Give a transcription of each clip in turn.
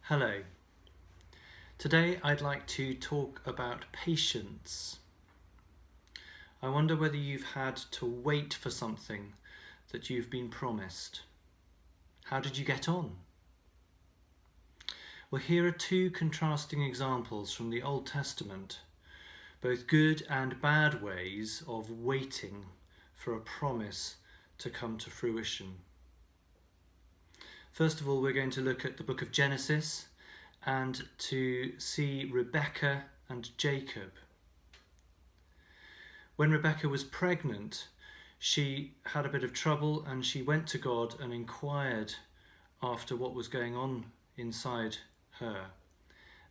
Hello. Today I'd like to talk about patience. I wonder whether you've had to wait for something that you've been promised. How did you get on? Well, here are two contrasting examples from the Old Testament, both good and bad ways of waiting for a promise to come to fruition. First of all, we're going to look at the book of Genesis and to see Rebecca and Jacob. When Rebecca was pregnant, she had a bit of trouble and she went to God and inquired after what was going on inside her.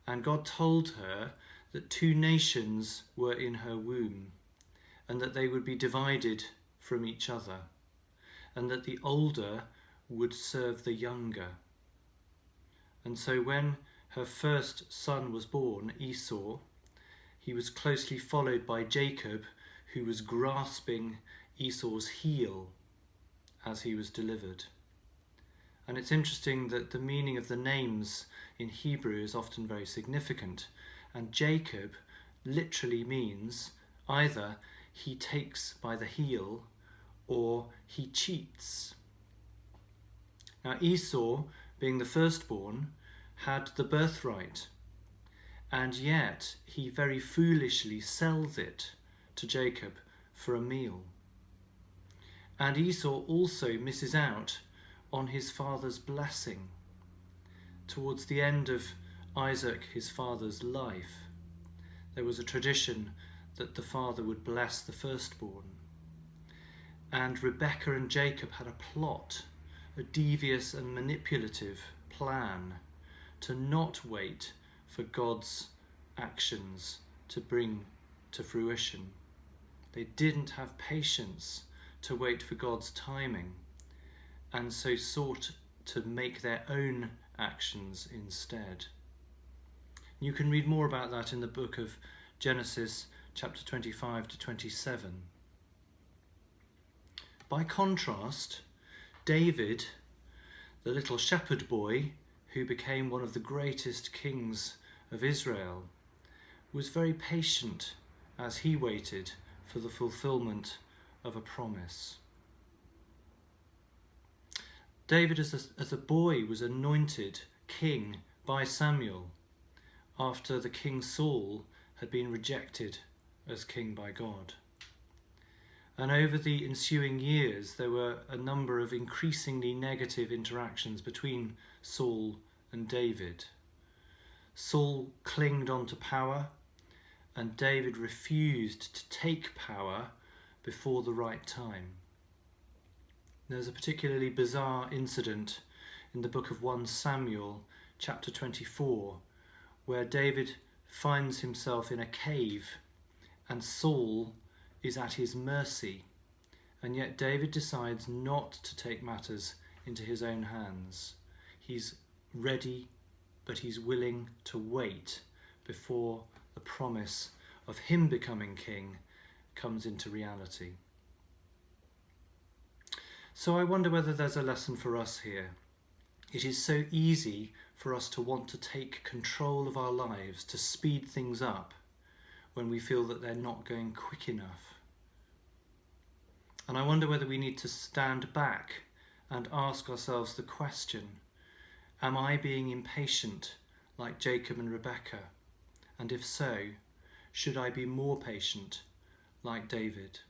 And God told her that two nations were in her womb and that they would be divided from each other and that the older would serve the younger. And so when her first son was born, Esau, he was closely followed by Jacob, who was grasping Esau's heel as he was delivered. And it's interesting that the meaning of the names in Hebrew is often very significant. And Jacob literally means either he takes by the heel or he cheats. Now Esau, being the firstborn, had the birthright, and yet he very foolishly sells it to Jacob for a meal. And Esau also misses out on his father's blessing. Towards the end of Isaac, his father's life, there was a tradition that the father would bless the firstborn. And Rebecca and Jacob had a plot, a devious and manipulative plan to not wait for God's actions to bring to fruition. They didn't have patience to wait for God's timing, and so sought to make their own actions instead. You can read more about that in the book of Genesis chapter 25 to 27. By contrast, David, the little shepherd boy who became one of the greatest kings of Israel, was very patient as he waited for the fulfillment of a promise. David as a boy was anointed king by Samuel after the king Saul had been rejected as king by God. And over the ensuing years, there were a number of increasingly negative interactions between Saul and David. Saul clinged on to power, and David refused to take power before the right time. There's a particularly bizarre incident in the book of 1 Samuel, chapter 24, where David finds himself in a cave and Saul is at his mercy, and yet David decides not to take matters into his own hands. He's ready, but he's willing to wait before the promise of him becoming king comes into reality. So I wonder whether there's a lesson for us here. It is so easy for us to want to take control of our lives, to speed things up when we feel that they're not going quick enough. And I wonder whether we need to stand back and ask ourselves the question, am I being impatient like Jacob and Rebecca? And if so, should I be more patient like David?